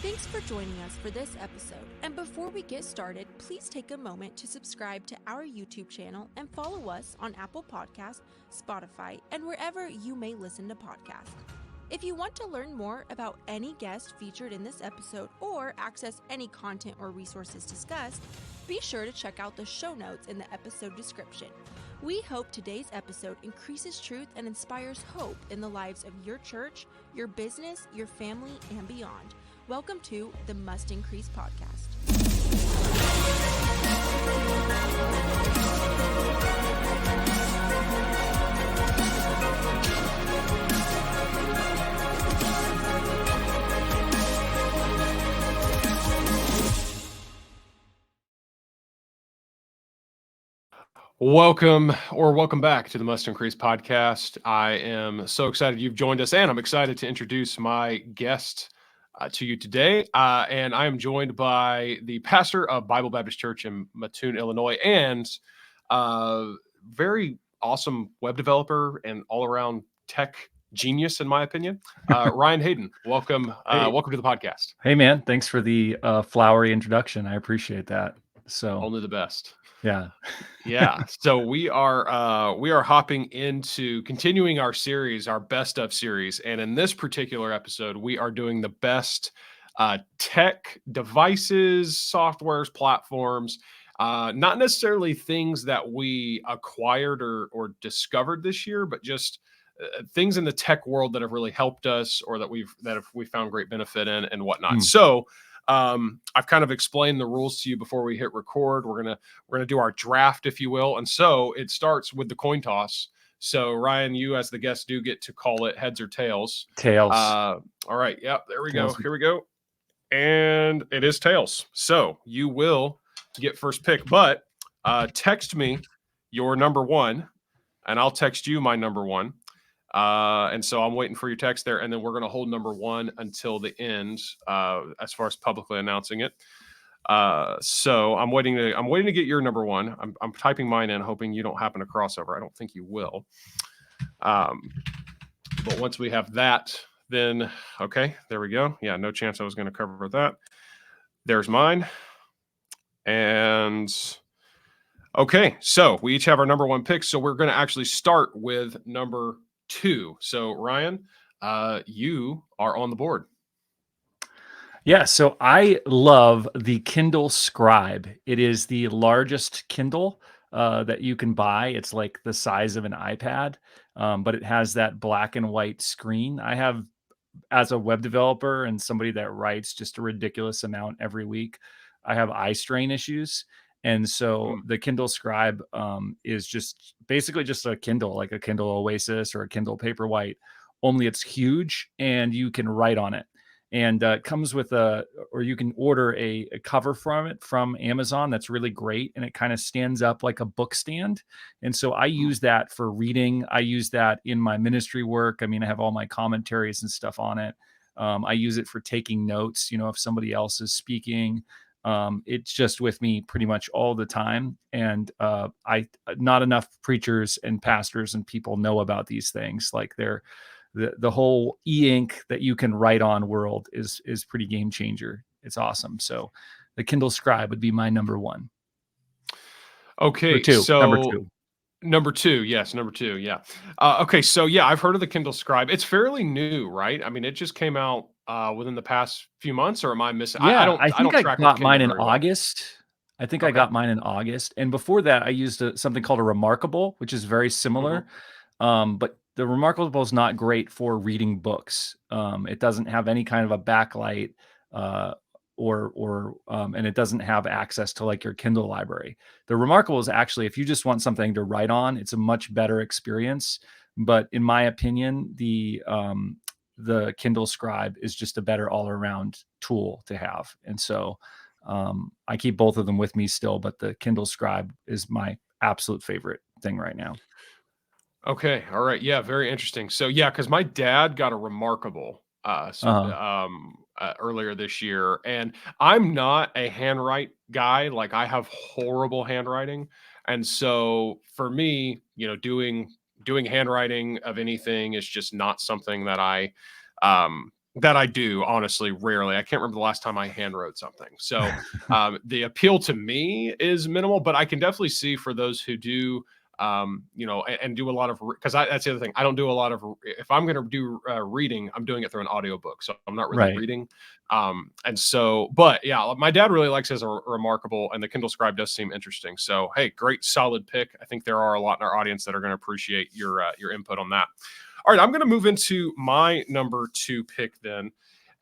Thanks for joining us for this episode. And before we get started, please take a moment to subscribe to our YouTube channel and follow us on Apple Podcasts, Spotify, and wherever you may listen to podcasts. If you want to learn more about any guest featured in this episode or access any content or resources discussed, be sure to check out the show notes in the episode description. We hope today's episode increases truth and inspires hope in the lives of your church, your business, your family, and beyond. Welcome to the Must Increase podcast. Welcome back to the Must Increase podcast. I am so excited you've joined us, and I'm excited to introduce my guest to you today. And I am joined by the pastor of Bible Baptist Church in Mattoon, Illinois, and very awesome web developer and all-around tech genius, in my opinion, Ryan Hayden. Welcome to the podcast. Hey, man. Thanks for the flowery introduction. I appreciate that. So Only the best. Yeah. Yeah. So we are hopping into continuing our series, our best of series. And in this particular episode, we are doing the best tech devices, softwares, platforms, not necessarily things that we acquired or discovered this year, but just things in the tech world that have really helped us or that we found great benefit in and whatnot. So I've kind of explained the rules to you before we hit record. We're gonna do our draft, if you will, and so it starts with the coin toss. So Ryan, you as the guest do get to call it heads or tails. Tails. All right. Yep. There we go. Here we go. And it is tails. So you will get first pick, but text me your number one, and I'll text you my number one. And so I'm waiting for your text there, and then we're going to hold number one until the end, as far as publicly announcing it. So I'm waiting to get your number one. I'm typing mine in, hoping you don't happen to cross over. I don't think you will. But once we have that, then okay, there we go. Yeah, no chance I was going to cover that. There's mine. And okay, so we each have our number one pick. So we're going to actually start with number two. So Ryan, you are on the board. Yeah, so I love the Kindle Scribe. It is the largest Kindle that you can buy. It's like the size of an iPad, but it has that black and white screen. I have, as a web developer and somebody that writes just a ridiculous amount every week, I have eye strain issues. And so the Kindle Scribe is just basically just a Kindle, like a Kindle Oasis or a Kindle Paperwhite, only it's huge and you can write on it. And it comes with or you can order a cover from it from Amazon that's really great. And it kind of stands up like a book stand. And so I use that for reading. I use that in my ministry work. I mean, I have all my commentaries and stuff on it. I use it for taking notes, if somebody else is speaking. It's just with me pretty much all the time. And not enough preachers and pastors and people know about these things. Like the whole e-ink that you can write on world is pretty game changer. It's awesome. So the Kindle Scribe would be my number one. Okay. Number two. Yes. Number two. Yeah. Okay. So yeah, I've heard of the Kindle Scribe. It's fairly new, right? I mean, it just came out within the past few months, or am I missing? Yeah, I think I got mine in August. I think I got mine in August. And before that, I used something called a Remarkable, which is very similar. But the Remarkable is not great for reading books. It doesn't have any kind of a backlight and it doesn't have access to like your Kindle library. The Remarkable is actually, if you just want something to write on, it's a much better experience. But in my opinion, the Kindle Scribe is just a better all-around tool to have. And so I keep both of them with me still, but the Kindle Scribe is my absolute favorite thing right now. Okay. All right. Yeah. Very interesting. So yeah, because my dad got a Remarkable earlier this year, and I'm not a handwrite guy. Like, I have horrible handwriting. And so for me, doing handwriting of anything is just not something that I That I do, honestly, rarely. I can't remember the last time I hand wrote something. So the appeal to me is minimal, but I can definitely see for those who do, and do a lot of, because that's the other thing. I don't do a lot of, if I'm going to do reading, I'm doing it through an audiobook. So I'm not really Right. reading. And so, but yeah, my dad really likes it as a remarkable, and the Kindle Scribe does seem interesting. So, hey, great, solid pick. I think there are a lot in our audience that are going to appreciate your input on that. All right, I'm going to move into my number 2 pick then,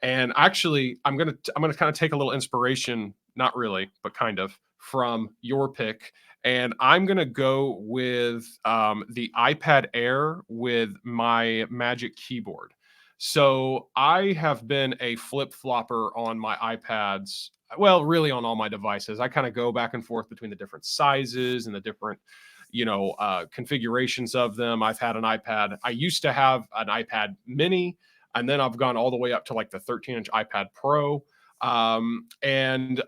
and actually, I'm going to kind of take a little inspiration, not really, but kind of, from your pick, and I'm going to go with the iPad Air with my Magic Keyboard. So I have been a flip flopper on my iPads. Well, really on all my devices. I kind of go back and forth between the different sizes and the different configurations of them. I've had an iPad. I used to have an iPad mini, and then I've gone all the way up to like the 13-inch iPad Pro. And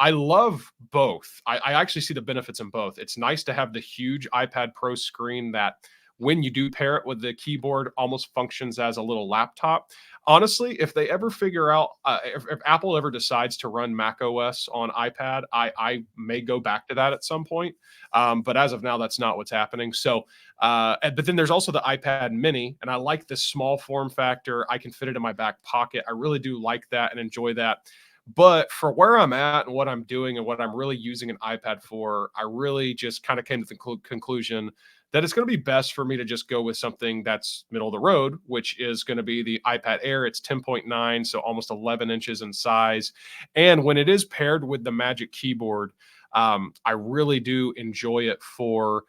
I love both. I actually see the benefits in both. It's nice to have the huge iPad Pro screen that, when you do pair it with the keyboard, almost functions as a little laptop. Honestly, if they ever figure out, if Apple ever decides to run Mac OS on iPad, I may go back to that at some point. But as of now, that's not what's happening. So, but then there's also the iPad mini, and I like this small form factor. I can fit it in my back pocket. I really do like that and enjoy that. But for where I'm at and what I'm doing and what I'm really using an iPad for, I really just kind of came to the conclusion that it's going to be best for me to just go with something that's middle of the road, which is going to be the iPad Air. It's 10.9, so almost 11 inches in size. And when it is paired with the Magic Keyboard, I really do enjoy it for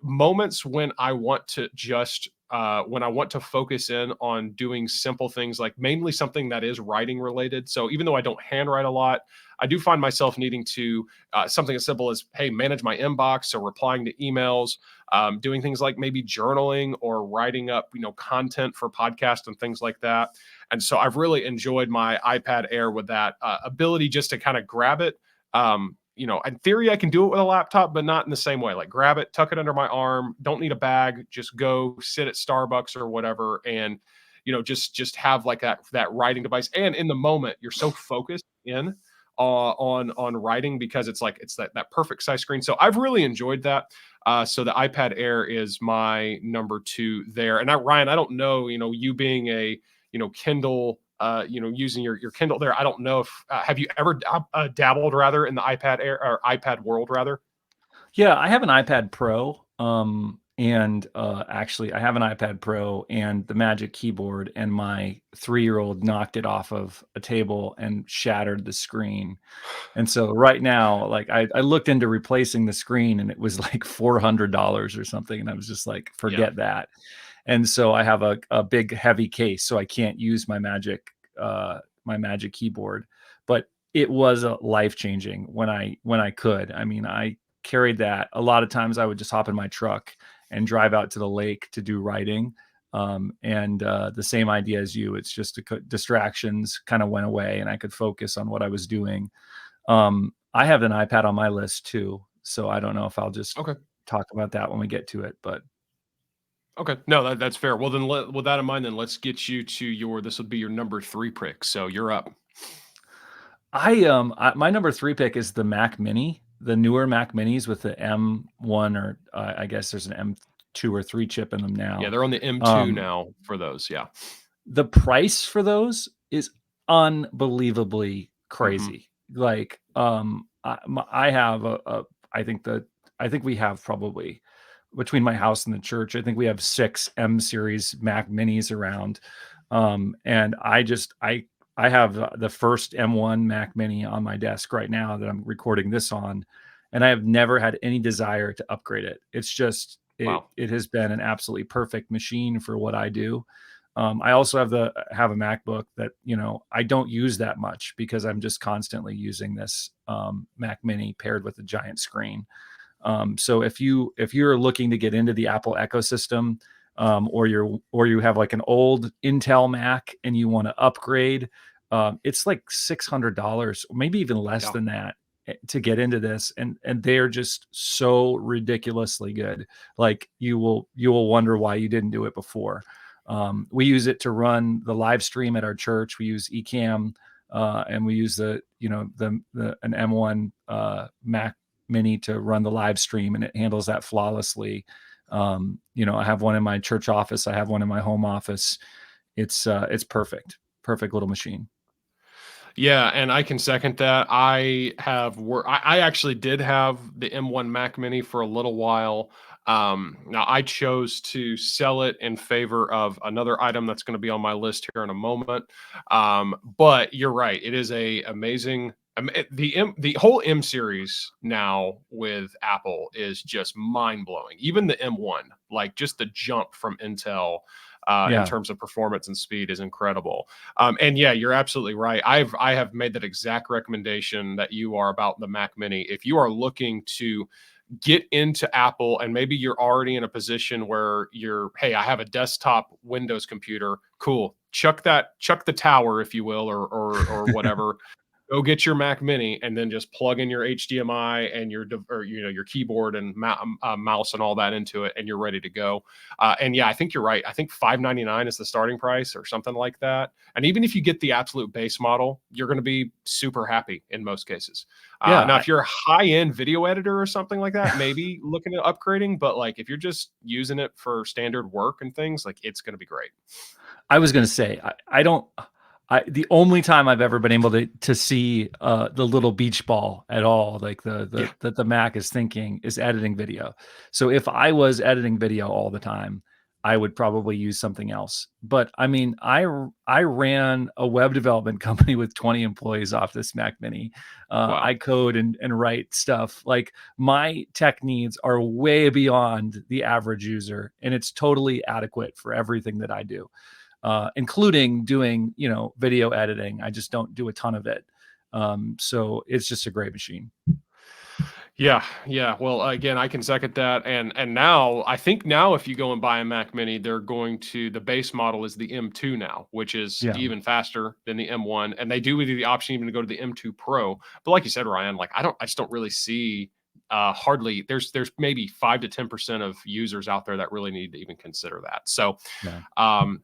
moments when I want to just when I want to focus in on doing simple things, like mainly something that is writing related. So even though I don't handwrite a lot, I do find myself needing to something as simple as, hey, manage my inbox, so replying to emails, doing things like maybe journaling or writing up, content for podcasts and things like that. And so I've really enjoyed my iPad Air with that ability just to kind of grab it. In theory, I can do it with a laptop, but not in the same way. Like, grab it, tuck it under my arm, don't need a bag, just go sit at Starbucks or whatever, and just have like that writing device. And in the moment, you're so focused in on writing, because it's that perfect size screen. So I've really enjoyed that. So the iPad Air is my number 2 there. And Ryan, I don't know, you being a Kindle, using your Kindle there. I don't know if have you ever dabbled rather in the iPad Air or iPad world rather? Yeah, I have an iPad Pro. And actually, I have an iPad Pro and the Magic Keyboard, and my 3-year-old knocked it off of a table and shattered the screen. And so right now, like, I looked into replacing the screen, and it was like $400 or something, and I was just like, Yeah. forget that. And so I have a big heavy case, so I can't use my Magic Keyboard. But it was life changing when I could. I mean, I carried that. A lot of times I would just hop in my truck and drive out to the lake to do writing. And the same idea as you. It's just distractions kind of went away, and I could focus on what I was doing. I have an iPad on my list too, so I don't know if I'll just Okay. talk about that when we get to it. But Okay. No, that's fair. Well, then, with that in mind, then let's get you to this would be your number 3 pick. So you're up. my number 3 pick is the Mac Mini, the newer Mac Minis with the M1, or I guess there's an M2 or 3 chip in them Yeah, now. they're on the M2 now for those. Yeah. The price for those is unbelievably Mm-hmm. crazy. Like, I have I think we have probably, between my house and the church, I think we have 6 M series Mac Minis around. And I have the first M1 Mac Mini on my desk right now that I'm recording this on, and I have never had any desire to upgrade it. It's just Wow. it has been an absolutely perfect machine for what I do. I also have a MacBook that I don't use that much, because I'm just constantly using this Mac Mini paired with a giant screen. So if you're looking to get into the Apple ecosystem, or you have like an old Intel Mac and you want to upgrade, it's like $600, maybe even less Yeah. than that, to get into this, and they're just so ridiculously good. Like, you will wonder why you didn't do it before. We use it to run the live stream at our church. We use Ecamm, and we use an M1 Mac Mini to run the live stream, and it handles that flawlessly. I have one in my church office. I have one in my home office. It's perfect little machine. Yeah, and I can second that. I actually did have the M1 Mac Mini for a little while. Now I chose to sell it in favor of another item that's going to be on my list here in a moment. But you're right; it is a amazing. The whole M series now with Apple is just mind blowing. Even the M1, like just the jump from Intel. In terms of performance and speed is incredible. And yeah, you're absolutely right. I have made that exact recommendation that you are about the Mac Mini. If you are looking to get into Apple and maybe you're already in a position where hey, I have a desktop Windows computer, cool. Chuck the tower, if you will, or whatever. Go get your Mac Mini and then just plug in your HDMI and your keyboard and mouse and all that into it, and you're ready to go. And yeah, I think you're right. I think $599 is the starting price or something like that. And even if you get the absolute base model, you're going to be super happy in most cases. Now, if you're a high-end video editor or something like that, maybe looking at upgrading. But like if you're just using it for standard work and things, like it's going to be great. I was going to say, the only time I've ever been able to see the little beach ball at all, like that the Mac is thinking, is editing video. So if I was editing video all the time, I would probably use something else. But I mean, I ran a web development company with 20 employees off this Mac Mini. Wow. I code and write stuff. Like my tech needs are way beyond the average user, and it's totally adequate for everything that I do. Including doing, video editing. I just don't do a ton of it. So it's just a great machine. Yeah. Well, again, I can second that. And now I think if you go and buy a Mac Mini, the base model is the M2 now, which is even faster than the M1. And they do give you the option even to go to the M2 Pro. But like you said, Ryan, like I just don't really see hardly there's maybe 5 to 10% of users out there that really need to even consider that. So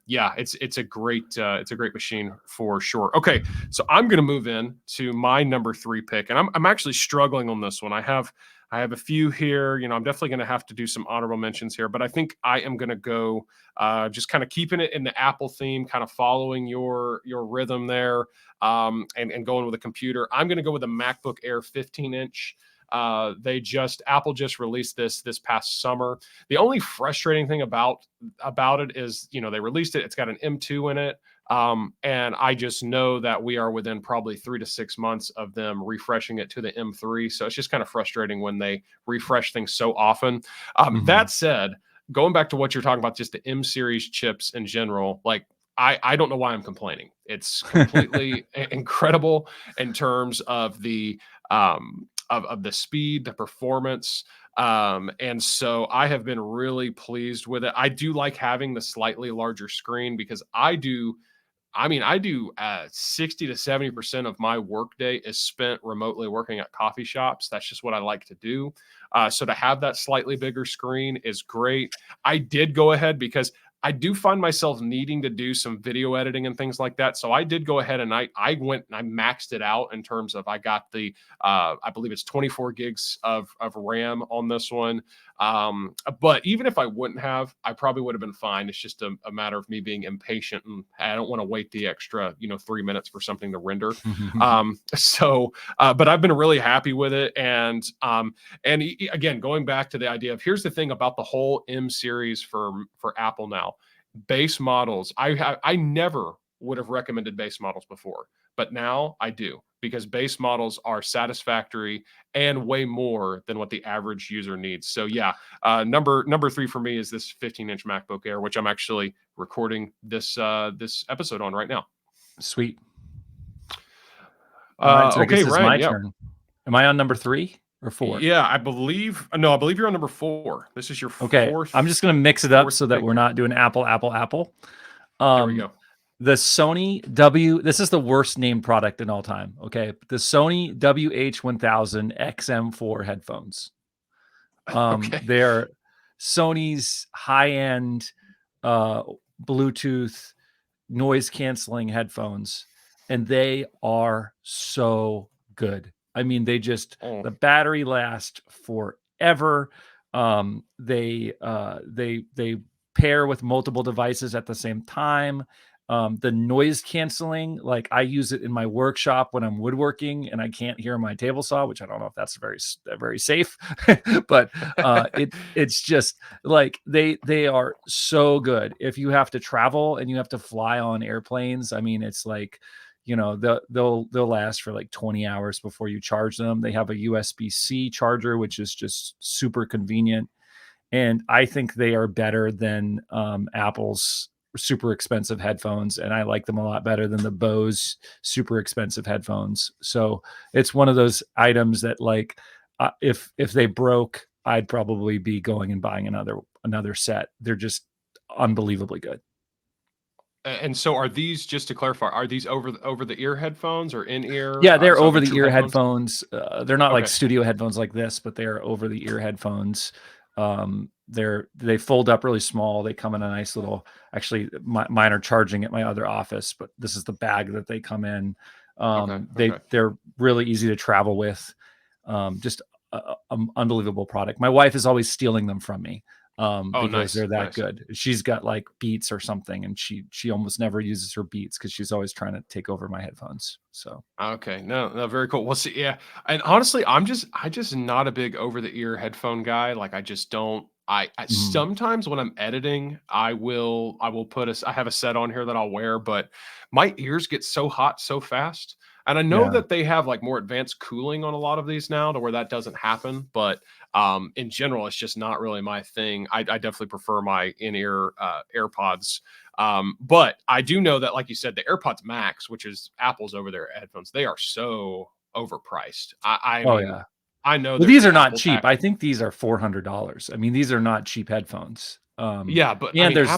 it's a great machine for sure. Okay, so I'm going to move in to my number 3 pick, and I'm actually struggling on this one. I have a few here. I'm definitely going to have to do some honorable mentions here, but I think I am going to go just kind of keeping it in the Apple theme, kind of following your rhythm there, and going with a computer. I'm going to go with a MacBook Air 15-inch. Apple just released this past summer. The only frustrating thing about it is, they released it. It's got an M2 in it. And I just know that we are within probably 3 to 6 months of them refreshing it to the M3. So it's just kind of frustrating when they refresh things so often. That said, going back to what you're talking about, just the M series chips in general, like I don't know why I'm complaining. It's completely incredible in terms of the of the speed, the performance. And so I have been really pleased with it. I do like having the slightly larger screen because I do 60 to 70% of my workday is spent remotely working at coffee shops. That's just what I like to do. So to have that slightly bigger screen is great. I did go ahead because I do find myself needing to do some video editing and things like that. So I did go ahead and I went and I maxed it out in terms of I got the I believe it's 24 gigs of RAM on this one. But even if I wouldn't have, I probably would have been fine. It's just a matter of me being impatient and I don't want to wait the extra 3 minutes for something to render. But I've been really happy with it. And again, going back to the idea of here's the thing about the whole M series for Apple now. Base models, I never would have recommended base models before, but now I do because base models are satisfactory and way more than what the average user needs. So yeah, number 3 for me is this 15-inch MacBook Air, which I'm actually recording this episode on right now. Sweet. So I guess it's my turn. Am I on number 3 or 4? Yeah, I believe you're on number 4. This is your fourth. I'm just going to mix it up so that we're not doing Apple. There we go. The Sony this is the worst named product in all time. Okay. The Sony WH-1000 XM4 headphones. They're Sony's high-end Bluetooth noise canceling headphones, and they are so good. I mean, Oh, the battery lasts forever. They pair with multiple devices at the same time. The noise canceling, like I use it in my workshop when I'm woodworking and I can't hear my table saw, which I don't know if that's very safe, but it's just like they are so good. If you have to travel and you have to fly on airplanes, I mean, it's like, they'll last for like 20 hours before you charge them. They have a USB-C charger, which is just super convenient. And I think they are better than Apple's super expensive headphones, and I like them a lot better than the Bose super expensive headphones. So it's one of those items that, like, if they broke, I'd probably be going and buying another set. They're just unbelievably good. and so are these, just to clarify, are these over the ear headphones or in ear? Yeah, they're So over they're the true ear headphones. headphones. They're not like Okay. studio headphones like this, but they're over the ear headphones. They fold up really small. They come in a nice little. Actually, mine are charging at my other office, but this is the bag that they come in. Okay. Okay. They're really easy to travel with. Just unbelievable product. My wife is always stealing them from me Oh, because nice. they're that Nice. good. She's got like Beats or something, and she almost never uses her Beats because she's always trying to take over my headphones. So. Okay. No, no, very cool. Well, see, yeah. And honestly, I just not a big over the ear headphone guy. Like I just don't I Mhm. sometimes when I'm editing, I will put I have a set on here that I'll wear, but my ears get so hot so fast. And I know Yeah. that they have like more advanced cooling on a lot of these now to where that doesn't happen, but in general, it's just not really my thing. I definitely prefer my in-ear AirPods. But I do know that, like you said, the AirPods Max, which is Apple's over their headphones, they are so overpriced. I Oh, mean, yeah. I know Well, there's these the are not Apple cheap. tax. I think these are $400. I mean, these are not cheap headphones. Yeah, but I And mean, there's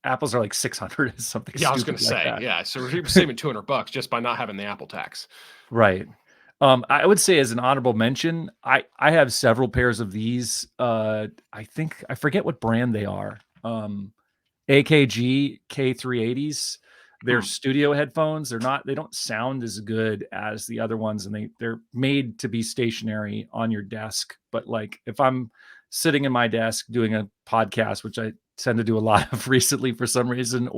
Apple's are like 600, something yeah, I was gonna stupid like say, that. yeah. So we're saving $200 just by not having the Apple tax. Right. I would say as an honorable mention, I have several pairs of these. I think I forget what brand they are. AKG K380s. They're Hmm. studio headphones. They don't sound as good as the other ones, and they're made to be stationary on your desk. But like if I'm sitting in my desk doing a podcast, which I tend to do a lot of recently for some reason,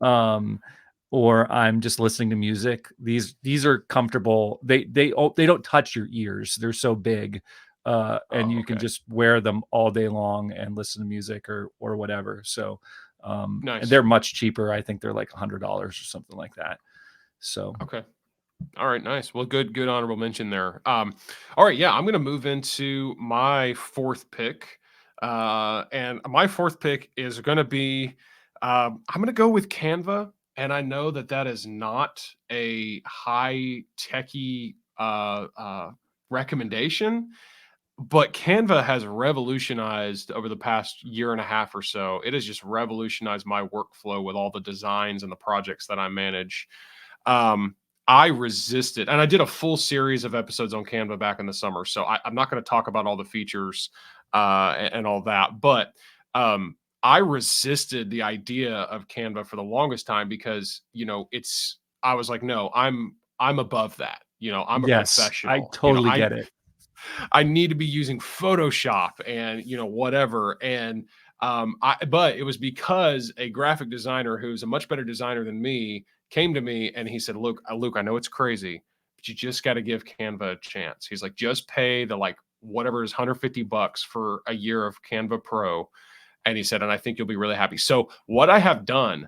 um or I'm just listening to music, these are comfortable. They don't touch your ears. They're so big. And Oh, you can okay. just wear them all day long and listen to music or whatever. So and Nice. they're much cheaper. I think they're like $100 or something like that. So Okay. All right, nice. Well, good honorable mention there. All right, yeah, I'm gonna move into my fourth pick. And my fourth pick is gonna be I'm gonna go with Canva. And I know that that is not a high techie recommendation, but Canva has revolutionized over the past year and a half or so. It has just revolutionized my workflow with all the designs and the projects that I manage. Um, I resisted, and I did a full series of episodes on Canva back in the summer. So I'm not going to talk about all the features and all that, but I resisted the idea of Canva for the longest time because I was like, no, I'm above that. I'm a yes, I professional. totally get it. I need to be using Photoshop and whatever. And but it was because a graphic designer who's a much better designer than me came to me and he said, Luke, I know it's crazy, but you just got to give Canva a chance. He's like, just pay the like whatever is $150 for a year of Canva Pro. And he said, and I think you'll be really happy. So what I have done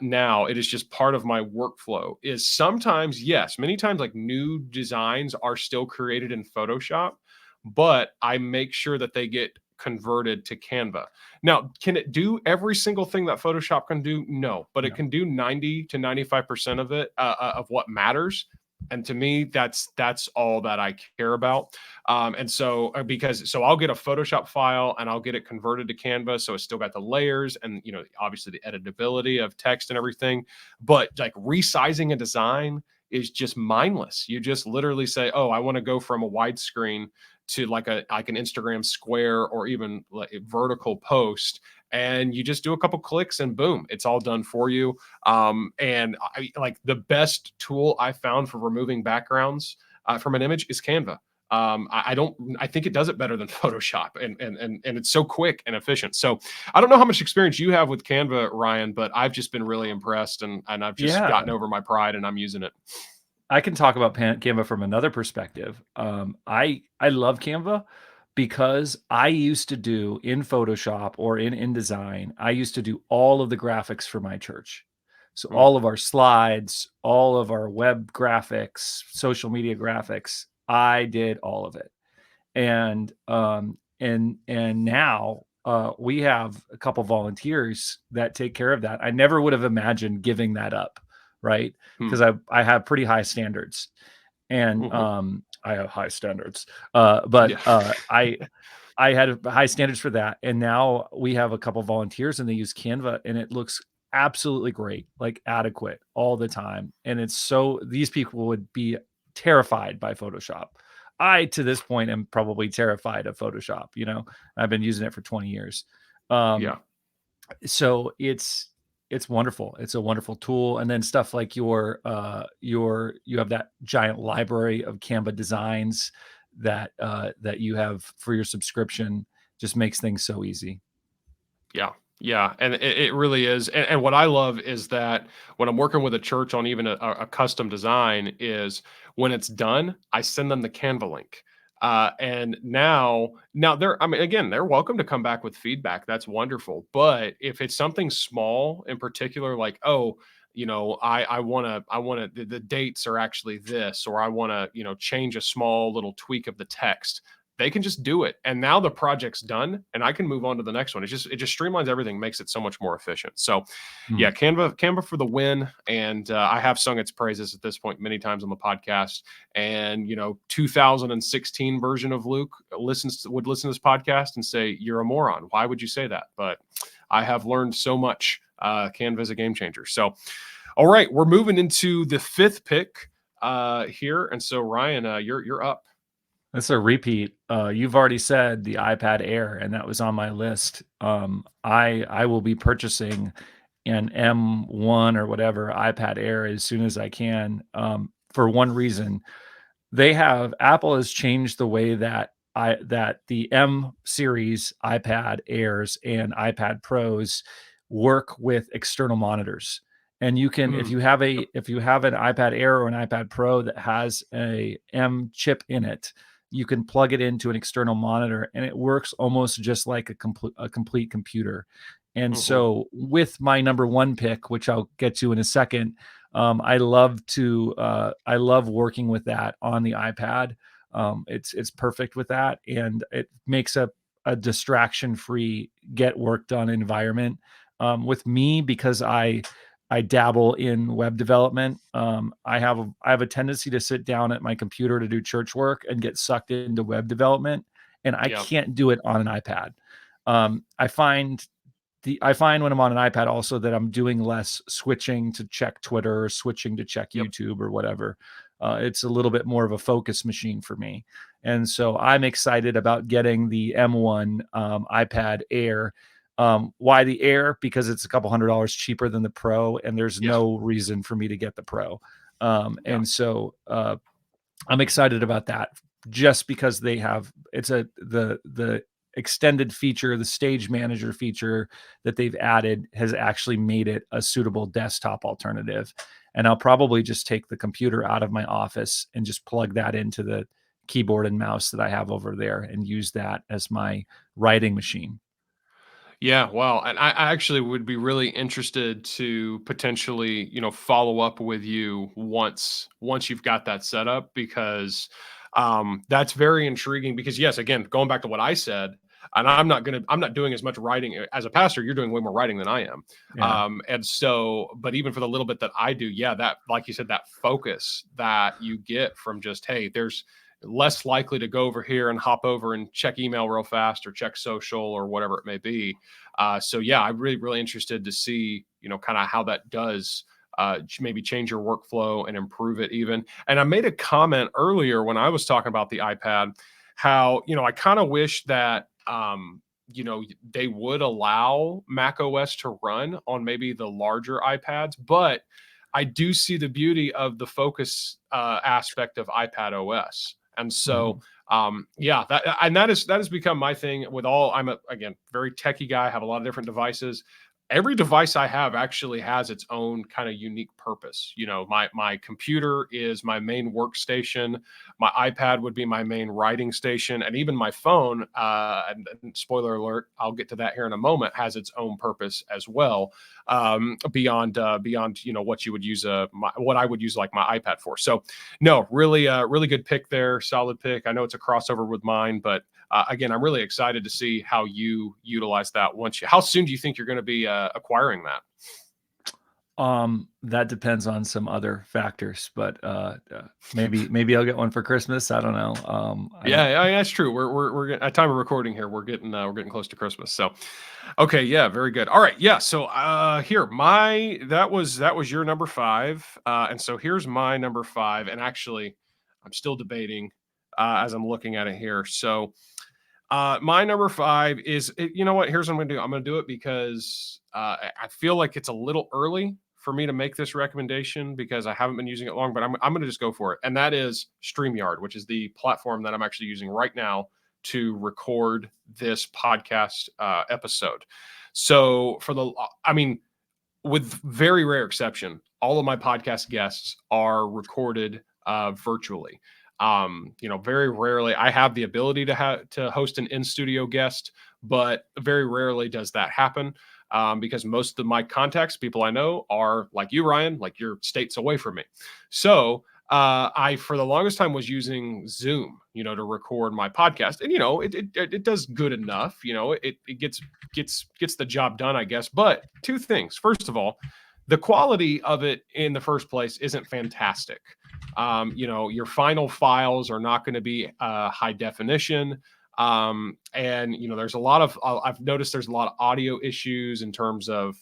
now, it is just part of my workflow, is sometimes, yes, many times like new designs are still created in Photoshop, but I make sure that they get converted to Canva. Now, can it do every single thing that Photoshop can do? No, but it No. can do 90 to 95% of it, of what matters. And to me, that's all that I care about. And so because so I'll get a Photoshop file and I'll get it converted to Canva. So it's still got the layers and obviously the editability of text and everything. But like resizing a design is just mindless. You just literally say, oh, I want to go from a widescreen to like an Instagram square or even like a vertical post, and you just do a couple clicks and boom, it's all done for you. And I like the best tool I found for removing backgrounds from an image is Canva. I think it does it better than Photoshop, and it's so quick and efficient. So I don't know how much experience you have with Canva, Ryan, but I've just been really impressed, and I've just Yeah. gotten over my pride and I'm using it. I can talk about Canva from another perspective. I love Canva because I used to do in Photoshop or in InDesign, I used to do all of the graphics for my church. So Mm, all of our slides, all of our web graphics, social media graphics, I did all of it. And now we have a couple volunteers that take care of that. I never would have imagined giving that up, right? hmm, Because I have pretty high standards, and mhm. I have high standards. Yeah. I had high standards for that, and now we have a couple volunteers, and they use Canva, and it looks absolutely great, like adequate all the time. And it's so these people would be terrified by Photoshop. I, to this point, am probably terrified of Photoshop. I've been using it for 20 years. Um, Yeah. so it's wonderful. It's a wonderful tool. And then stuff like you have that giant library of Canva designs that you have for your subscription, just makes things so easy. Yeah. Yeah. And it really is. And what I love is that when I'm working with a church on even a custom design, is when it's done, I send them the Canva link. And now they're, I mean, again, they're welcome to come back with feedback. That's wonderful. But if it's something small in particular, like, oh, I want to, the dates are actually this, or I want to, change a small little tweak of the text, they can just do it, and now the project's done and I can move on to the next one. It just streamlines everything, makes it so much more efficient. So Hmm. yeah, Canva for the win. And I have sung its praises at this point many times on the podcast. And 2016 version of Luke would listen to this podcast and say, you're a moron, why would you say that? But I have learned so much. Canva is a game changer. So all right, we're moving into the fifth pick here, and so Ryan, you're up. That's a repeat. You've already said the iPad Air, and that was on my list. I will be purchasing an M1 or whatever iPad Air as soon as I can. For one reason, Apple has changed the way that the M series iPad Airs and iPad Pros work with external monitors. And you can, Mm, yep, if you have an iPad Air or an iPad Pro that has a M chip in it, you can plug it into an external monitor, and it works almost just like a complete computer. And mhm. so, with my number one pick, which I'll get to in a second, I love working with that on the iPad. It's perfect with that, and it makes a distraction free get work done environment. With me, because I dabble in web development. I have a tendency to sit down at my computer to do church work and get sucked into web development, and I Yeah, can't do it on an iPad. I find when I'm on an iPad also that I'm doing less switching to check Twitter or switching to check yep. YouTube or whatever. It's a little bit more of a focus machine for me. And so I'm excited about getting the M1 iPad Air. Why the Air? Because it's a couple $100 cheaper than the Pro, and there's Yeah, no reason for me to get the Pro. yeah, And so I'm excited about that, just because they have the extended feature, the stage manager feature that they've added has actually made it a suitable desktop alternative. And I'll probably just take the computer out of my office and just plug that into the keyboard and mouse that I have over there and use that as my writing machine. yeah. Wow. And I actually would be really interested to potentially, follow up with you once you've got that set up, because that's very intriguing. Because yes, again, going back to what I said, and I'm not doing as much writing as a pastor. You're doing way more writing than I am. Yeah. And so, but even for the little bit that I do, yeah, that, like you said, that focus that you get from just, hey, there's less likely to go over here and hop over and check email real fast or check social or whatever it may be. So yeah, I'm really, really interested to see, kind of how that does maybe change your workflow and improve it even. And I made a comment earlier when I was talking about the iPad. how, I kind of wish that, they would allow Mac OS to run on maybe the larger iPads, but I do see the beauty of the focus aspect of iPad OS. And so, that has become my thing with all. I'm again, very techie guy, have a lot of different devices. Every device I have actually has its own kind of unique purpose. My computer is my main workstation. My iPad would be my main writing station, and even my phone. And spoiler alert, I'll get to that here in a moment. Has its own purpose as well, beyond what you would use what I would use like my iPad for. So no, really good pick there, solid pick. I know it's a crossover with mine, but again, I'm really excited to see how you utilize that. How soon do you think you're going to be acquiring that? That depends on some other factors, but maybe I'll get one for Christmas. I don't know. Yeah, that's true. We're at time of recording here. We're getting close to Christmas. So, okay, yeah, very good. All right, yeah. So here, that was your number 5, and so here's my number 5, and actually, I'm still debating as I'm looking at it here. So. My number 5 is, you know what? Here's what I'm going to do. I'm going to do it because I feel like it's a little early for me to make this recommendation because I haven't been using it long, but I'm going to just go for it. And that is StreamYard, which is the platform that I'm actually using right now to record this podcast episode. So with very rare exception, all of my podcast guests are recorded virtually. Very rarely I have the ability to host an in-studio guest, but very rarely does that happen. Because most of my contacts, people I know, are like you, Ryan, like you're states away from me. So I, for the longest time, was using Zoom, to record my podcast, and it does good enough. It gets the job done, I guess. But two things. First of all, the quality of it in the first place isn't fantastic. Your final files are not going to be high definition. And there's a lot of I've noticed there's a lot of audio issues in terms of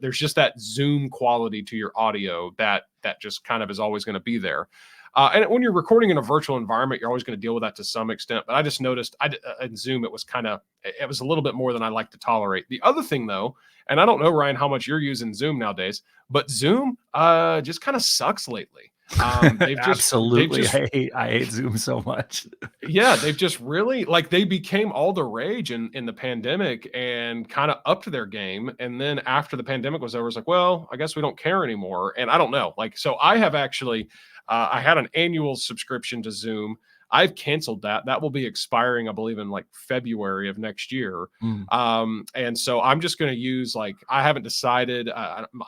there's just that Zoom quality to your audio that just kind of is always going to be there. And when you're recording in a virtual environment, you're always going to deal with that to some extent. But I just noticed in Zoom it was a little bit more than I like to tolerate. The other thing though, and I don't know, Ryan, how much you're using Zoom nowadays, but Zoom just kind of sucks lately. Absolutely. I hate Zoom so much. Yeah, they've just really they became all the rage in the pandemic and kind of upped their game. And then after the pandemic was over, it's like, well, I guess we don't care anymore. And I don't know. So I have actually I had an annual subscription to Zoom. I've canceled that. That will be expiring, I believe, in February of next year. And so I'm just going to use I haven't decided.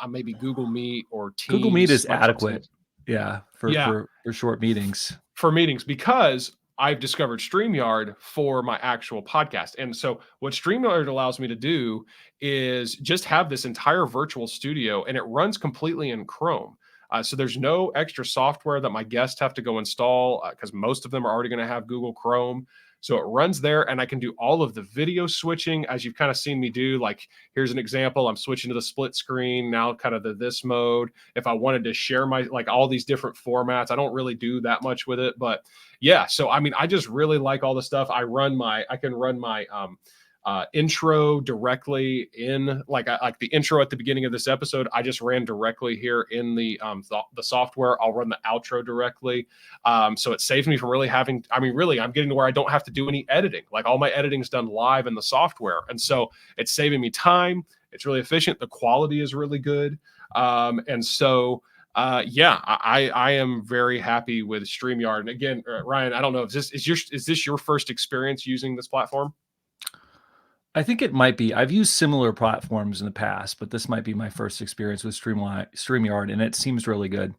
Maybe Google Meet or Teams. Google Meet is adequate. Yeah, for short meetings. For meetings, because I've discovered StreamYard for my actual podcast. And so what StreamYard allows me to do is just have this entire virtual studio, and it runs completely in Chrome. So there's no extra software that my guests have to go install because most of them are already going to have Google Chrome. So it runs there, and I can do all of the video switching, as you've kind of seen me do. Here's an example. I'm switching to the split screen now, kind of this mode. If I wanted to share my all these different formats, I don't really do that much with it, but yeah. So I just really like all the stuff. I can run my intro directly in the intro at the beginning of this episode. I just ran directly here in the software. I'll run the outro directly. So it saves me from really having, really, I'm getting to where I don't have to do any editing. All my editing's done live in the software. And so it's saving me time. It's really efficient. The quality is really good. And so I am very happy with StreamYard. And again, Ryan, I don't know if is this your first experience using this platform? I think it might be. I've used similar platforms in the past, but this might be my first experience with StreamYard, and it seems really good.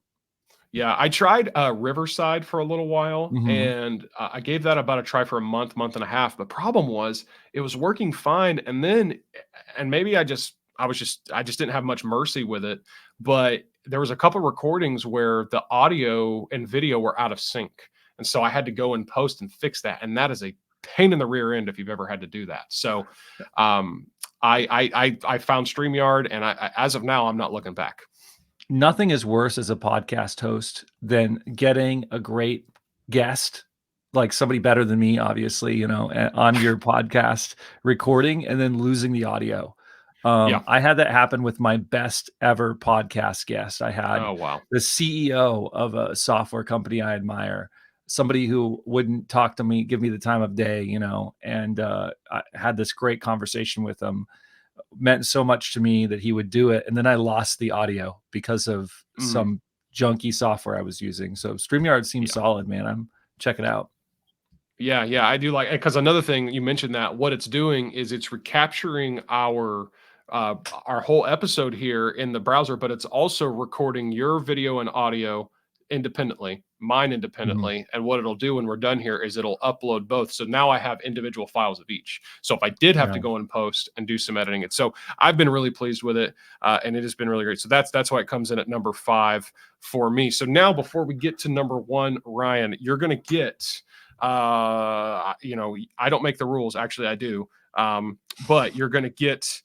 Yeah, I tried Riverside for a little while, and I gave that about a try for a month and a half. The problem was it was working fine, and maybe I just didn't have much mercy with it. But there was a couple recordings where the audio and video were out of sync, and so I had to go and post and fix that, and that is a pain in the rear end if you've ever had to do that. So I found StreamYard, and as of now, I'm not looking back. Nothing is worse as a podcast host than getting a great guest like somebody better than me, obviously, you know, on your podcast recording and then losing the audio. Yeah. I had that happen with my best ever podcast guest. I had Oh, wow. the CEO of a software company I admire, somebody who wouldn't talk to me, give me the time of day, you know, and I had this great conversation with him. Meant so much to me that he would do it. And then I lost the audio because of Mhm. some junky software I was using. So StreamYard seems Yeah. solid, man. Check it out. Yeah, yeah, I do like, because another thing you mentioned, that what it's doing is it's recapturing our whole episode here in the browser, but it's also recording your video and audio independently, mine Mhm. independently. And what it'll do when we're done here is it'll upload both. So now I have individual files of each. So if I did have to Yeah. go and post and do some editing, so I've been really pleased with it, and it has been really great. So that's why it comes in at number 5 for me. So now before we get to number 1, Ryan, you're gonna get you know, I don't make the rules. Actually, I do. But you're going to get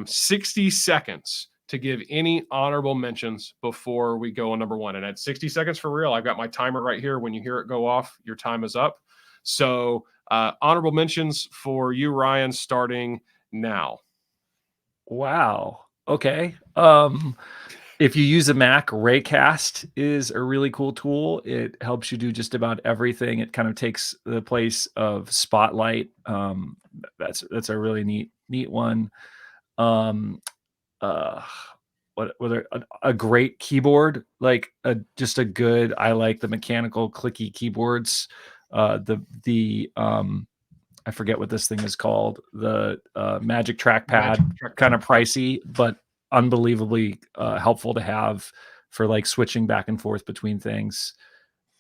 60 seconds to give any honorable mentions before we go on number 1. And at 60 seconds for real, I've got my timer right here. When you hear it go off, your time is up. So honorable mentions for you, Ryan, starting now. Wow. Okay. If you use a Mac, Raycast is a really cool tool. It helps you do just about everything. It kind of takes the place of Spotlight. That's a really neat one. Um, uh, a great keyboard, like just a good. I like the mechanical clicky keyboards. The I forget what this thing is called. The Magic Trackpad, kind of pricey, but unbelievably helpful to have for like switching back and forth between things.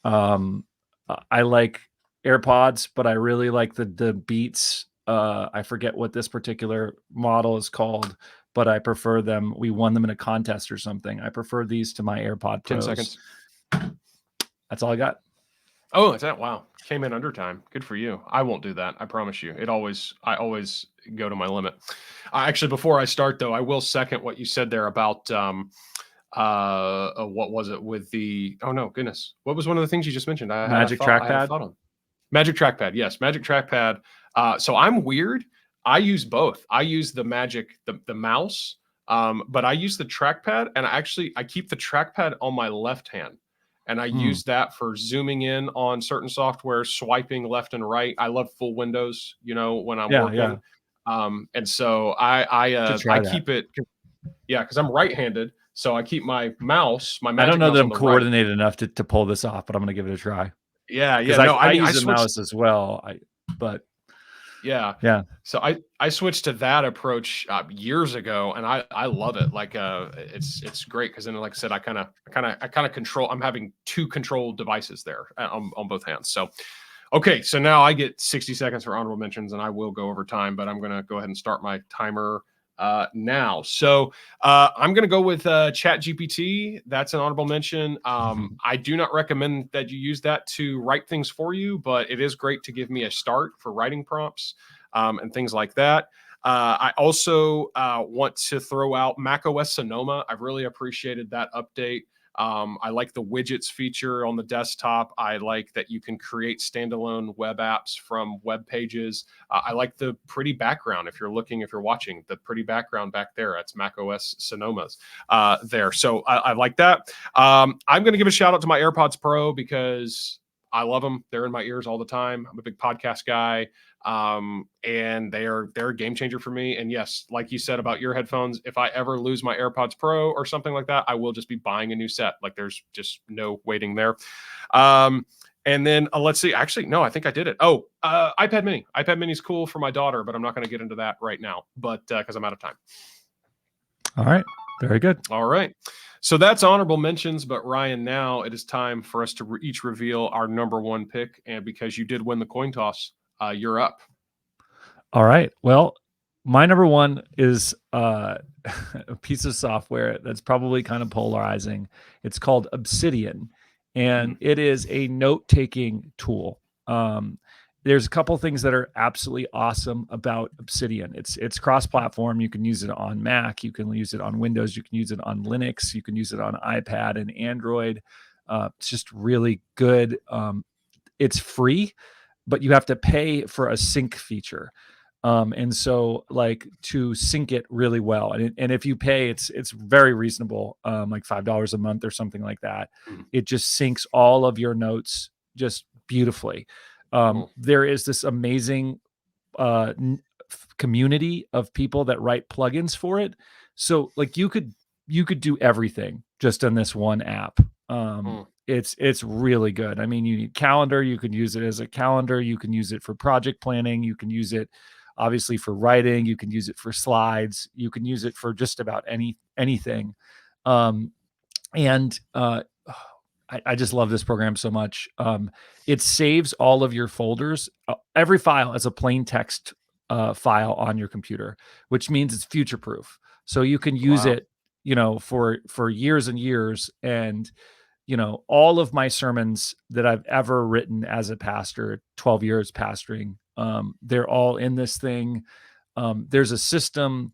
I like AirPods, but I really like the Beats. I forget what this particular model is called, but I prefer them. We won them in a contest or something. I prefer these to my AirPod 10 Pros. seconds. That's all I got. Oh, is that, wow? Came in under time. Good for you. I won't do that. I promise you. I always go to my limit. Actually, before I start though, I will second what you said there about what was it with the, oh no, goodness. What was one of the things you just mentioned? I had Magic a Trackpad. thought on Magic Trackpad. Yes, Magic Trackpad. So I'm weird. I use both. I use the the mouse, but I use the trackpad, and I keep the trackpad on my left hand. And I Hmm. use that for zooming in on certain software, swiping left and right. I love full windows, you know, when I'm Yeah, working. And so should try I that. keep it, yeah, because I'm right-handed. So I keep my mouse, my I don't magic know mouse that on I'm the right. coordinated enough to pull this off, but I'm gonna give it a try. Yeah, yeah. Because No, I I mean, I use a switched. mouse as well. Yeah. Yeah. So I switched to that approach years ago, and I love it. Like it's great because then, like I said, I kind of control. I'm having 2 control devices there on both hands. So okay, so now I get 60 seconds for honorable mentions, and I will go over time, but I'm gonna go ahead and start my timer now. So I'm gonna go with Chat GPT. That's an honorable mention. I do not recommend that you use that to write things for you, but it is great to give me a start for writing prompts and things like that. I also want to throw out macOS Sonoma. I've really appreciated that update. I like the widgets feature on the desktop. I like that you can create standalone web apps from web pages. I like the pretty background. If you're watching, the pretty background back there, that's macOS Sonoma's there. So I like that. I'm going to give a shout out to my AirPods Pro because I love them. They're in my ears all the time. I'm a big podcast guy. And they're a game changer for me. And yes, like you said about your headphones, if I ever lose my AirPods Pro or something like that, I will just be buying a new set. Like there's just no waiting there. And then let's see. Actually, no, I think I did it. Oh, iPad Mini. iPad Mini is cool for my daughter, but I'm not going to get into that right now. But because I'm out of time. All right. Very good. All right. So that's honorable mentions. But Ryan, now it is time for us to each reveal our number 1 pick. And because you did win the coin toss, you're up. All right. Well, my number 1 is a piece of software that's probably kind of polarizing. It's called Obsidian, and it is a note-taking tool. There's a couple things that are absolutely awesome about Obsidian. It's cross-platform. You can use it on Mac. You can use it on Windows. You can use it on Linux. You can use it on iPad and Android. It's just really good. it's free, but you have to pay for a sync feature. And so like to sync it really well. And if you pay, it's very reasonable, like $5 a month or something like that. Mhm. It just syncs all of your notes just beautifully. Cool. There is this amazing community of people that write plugins for it. So like you could do everything just on this one app. Mm. It's really good. I mean, you need calendar, you can use it as a calendar, you can use it for project planning, you can use it obviously for writing, you can use it for slides, you can use it for just about anything. Um, and I just love this program so much. It saves all of your folders. Every file has a plain text file on your computer, which means it's future proof. So you can use Wow. it, for years and years. And all of my sermons that I've ever written as a pastor, 12 years pastoring, they're all in this thing. There's a system.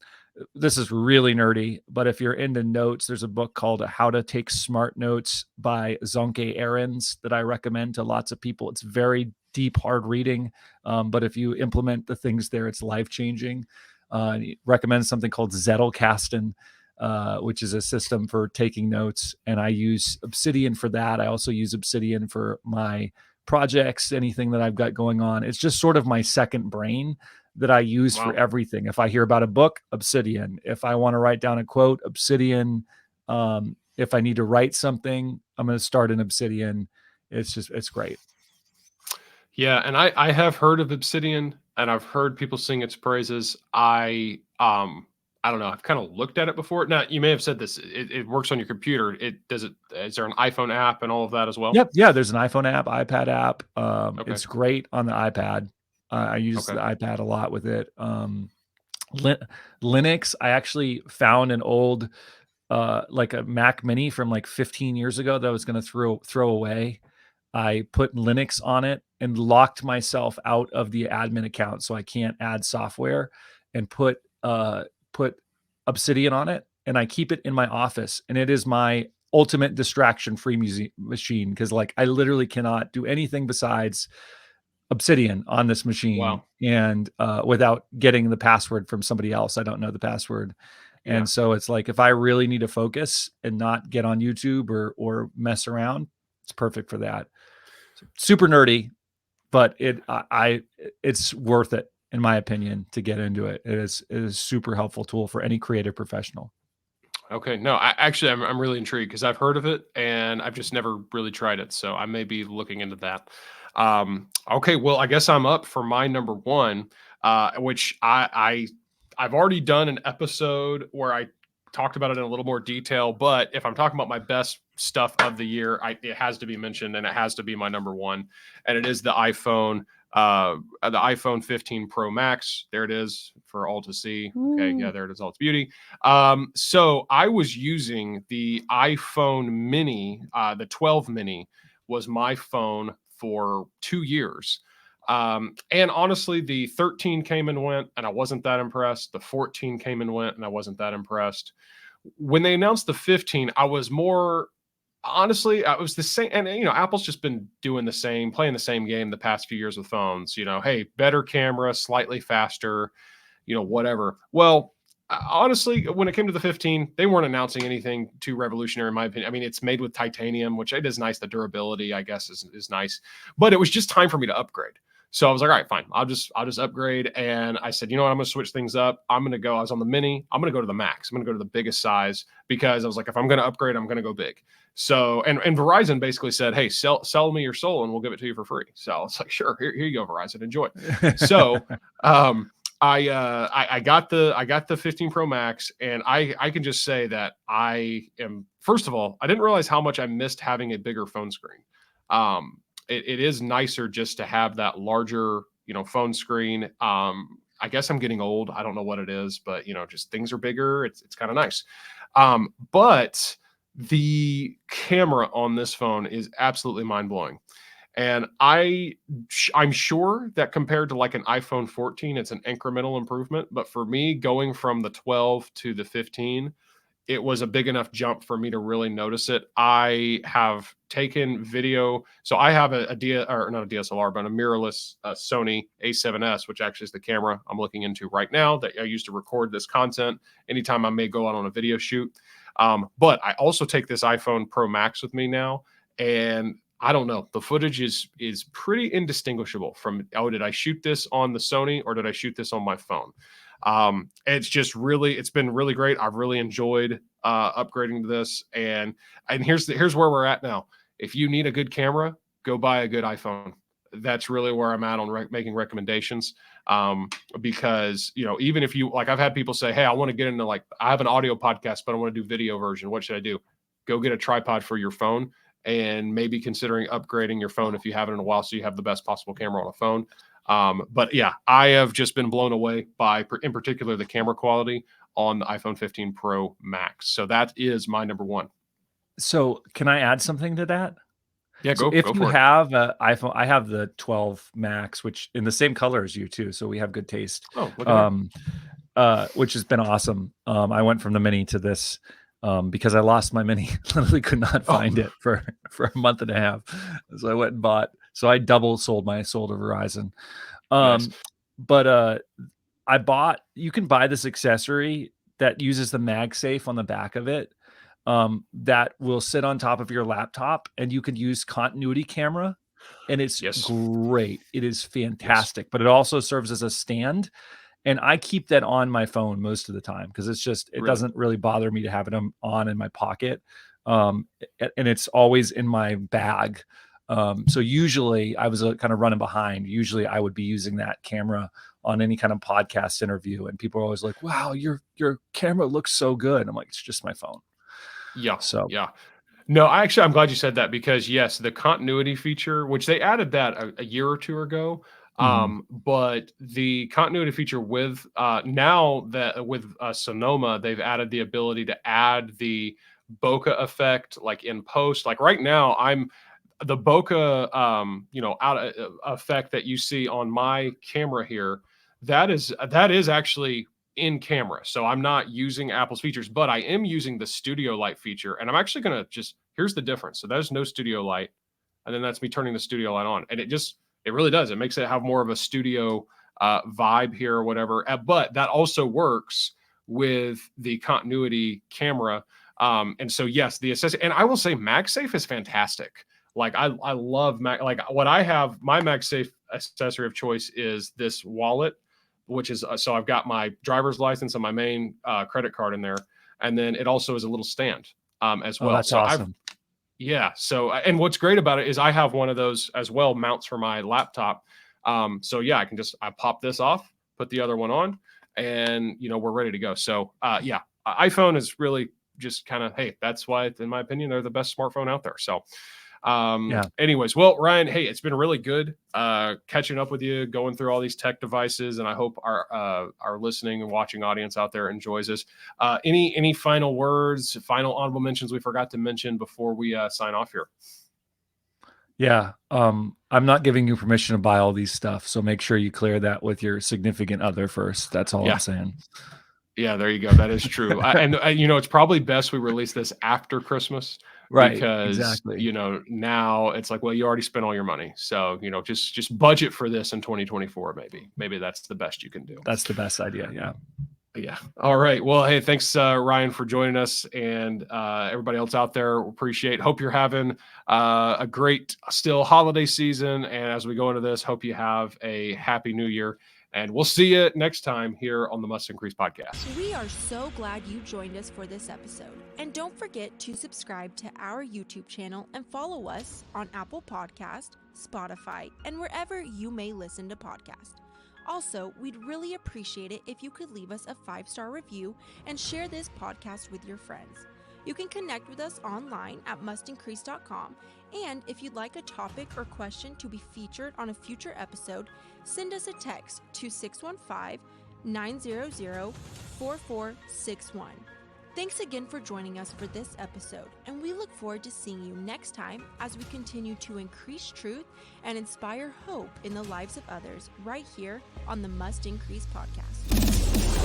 This is really nerdy, but if you're into notes, there's a book called How to Take Smart Notes by Zonke Ahrens that I recommend to lots of people. It's very deep, hard reading, but if you implement the things there, it's life-changing. He recommends something called Zettelkasten, which is a system for taking notes, and I use Obsidian for that. I also use Obsidian for my projects, anything that I've got going on. It's just sort of my second brain that I use for Wow. everything. If I hear about a book, Obsidian. If I want to write down a quote, Obsidian. If I need to write something, I'm going to start in Obsidian. It's great. Yeah, and I have heard of Obsidian, and I've heard people sing its praises. I don't know. I've kind of looked at it before. Now, you may have said this. It works on your computer. Is there an iPhone app and all of that as well? Yep. Yeah. There's an iPhone app, iPad app. Okay. It's great on the iPad. I use Okay. the iPad a lot with it. Linux, I actually found an old like a Mac Mini from like 15 years ago that I was going to throw away. I put Linux on it and locked myself out of the admin account so I can't add software, and put Obsidian on it, and I keep it in my office, and it is my ultimate distraction free machine, because like I literally cannot do anything besides Obsidian on this machine, Wow. and without getting the password from somebody else. I don't know the password. Yeah. And so it's like if I really need to focus and not get on YouTube or mess around, it's perfect for that. Super nerdy, but it's worth it in my opinion to get into it. It is a super helpful tool for any creative professional. Okay. No, I'm really intrigued because I've heard of it and I've just never really tried it. So I may be looking into that. Okay. Well, I guess I'm up for my number one, which I've already done an episode where I talked about it in a little more detail. But if I'm talking about my best stuff of the year, it has to be mentioned and it has to be my number one, and it is the iPhone 15 Pro Max. There it is for all to see. Okay, yeah, there it is, all its beauty. So I was using the iPhone Mini, the 12 Mini was my phone for 2 years. And honestly, the 13 came and went, and I wasn't that impressed. The 14 came and went, and I wasn't that impressed. When they announced the 15, I was more honestly, I was the same. And, Apple's just been doing the same, playing the same game the past few years with phones. Hey, better camera, slightly faster, whatever. Well, honestly, when it came to the 15, they weren't announcing anything too revolutionary, in my opinion. I mean, it's made with titanium, which it is nice. The durability, I guess, is nice, but it was just time for me to upgrade. So I was like, all right, fine. I'll just upgrade. And I said, you know what? I'm going to switch things up. I was on the mini. I'm going to go to the max. I'm going to go to the biggest size, because I was like, if I'm going to upgrade, I'm going to go big. So, and Verizon basically said, hey, sell me your soul and we'll give it to you for free. So I was like, sure, here you go, Verizon, enjoy. So, I got the 15 Pro Max, and I can just say that first of all, I didn't realize how much I missed having a bigger phone screen. It is nicer just to have that larger, phone screen. I guess I'm getting old. I don't know what it is, but just things are bigger. It's kind of nice. But the camera on this phone is absolutely mind blowing. And I'm sure that compared to like an iPhone 14, it's an incremental improvement. But for me, going from the 12 to the 15, it was a big enough jump for me to really notice it. I have taken video. So I have not a DSLR, but a mirrorless Sony A7S, which actually is the camera I'm looking into right now that I use to record this content anytime I may go out on a video shoot. But I also take this iPhone Pro Max with me now, and I don't know, the footage is pretty indistinguishable from, oh, did I shoot this on the Sony or did I shoot this on my phone? It's been really great. I've really enjoyed upgrading to this, and here's where we're at now. If you need a good camera, go buy a good iPhone. That's really where I'm at on making recommendations. Because, you know, even if you, like, I've had people say, hey, I want to get into, like, I have an audio podcast, but I want to do video version. What should I do? Go get a tripod for your phone, and maybe considering upgrading your phone if you haven't in a while, so you have the best possible camera on a phone. But yeah, I have just been blown away by, in particular, the camera quality on the iPhone 15 Pro Max. So that is my number one. So can I add something to that? Yeah, So go if for you it. have an iPhone, I have the 12 Max, which in the same color as you too. So we have good taste. Oh, look at that. Which has been awesome. I went from the Mini to this because I lost my Mini. Literally could not find it for a month and a half. So I went and bought. So I sold to Verizon. Nice. But you can buy this accessory that uses the MagSafe on the back of it. That will sit on top of your laptop, and you could use continuity camera, and it's great. It is fantastic, but it also serves as a stand. And I keep that on my phone most of the time because it doesn't really bother me to have it on in my pocket. And it's always in my bag. So usually I was kind of running behind. Usually I would be using that camera on any kind of podcast interview, and people are always like, wow, your camera looks so good. I'm like, it's just my phone. Yeah. So yeah. No, I'm glad you said that, because yes, the continuity feature, which they added that a year or two ago. But the continuity feature with Sonoma, they've added the ability to add the bokeh effect, like in post. Like right now, the bokeh, effect that you see on my camera here, that is actually in camera. So I'm not using Apple's features, but I am using the studio light feature, and I'm actually going to here's the difference. So there's no studio light, and then that's me turning the studio light on, and it really does. It makes it have more of a studio vibe here or whatever. But that also works with the continuity camera. And so, yes, the accessory, and I will say MagSafe is fantastic. Like I love like what I have, my MagSafe accessory of choice is this wallet, which is, so I've got my driver's license and my main credit card in there. And then it also is a little stand as well. Oh, that's awesome. Yeah. So, and what's great about it is I have one of those as well, mounts for my laptop. So yeah, I pop this off, put the other one on, and we're ready to go. So yeah, iPhone is really just kind of, hey, that's why, in my opinion, they're the best smartphone out there. So anyways, well, Ryan, hey, it's been really good catching up with you, going through all these tech devices, and I hope our listening and watching audience out there enjoys this. Any final words, final honorable mentions we forgot to mention before we sign off here? Yeah, I'm not giving you permission to buy all these stuff, so make sure you clear that with your significant other first. That's all I'm saying. Yeah, there you go. That is true. And it's probably best we release this after Christmas. Right. Because, exactly. Now it's like, well, you already spent all your money. So, just budget for this in 2024, maybe. Maybe that's the best you can do. That's the best idea. Yeah. Yeah. All right. Well, hey, thanks, Ryan, for joining us, and everybody else out there. Appreciate. Hope you're having a great still holiday season. And as we go into this, hope you have a happy new year. And we'll see you next time here on the Must Increase podcast. We are so glad you joined us for this episode. And don't forget to subscribe to our YouTube channel and follow us on Apple Podcast, Spotify, and wherever you may listen to podcasts. Also, we'd really appreciate it if you could leave us a 5-star review and share this podcast with your friends. You can connect with us online at mustincrease.com, and if you'd like a topic or question to be featured on a future episode, send us a text to 615-900-4461. Thanks again for joining us for this episode, and we look forward to seeing you next time as we continue to increase truth and inspire hope in the lives of others right here on the Must Increase podcast.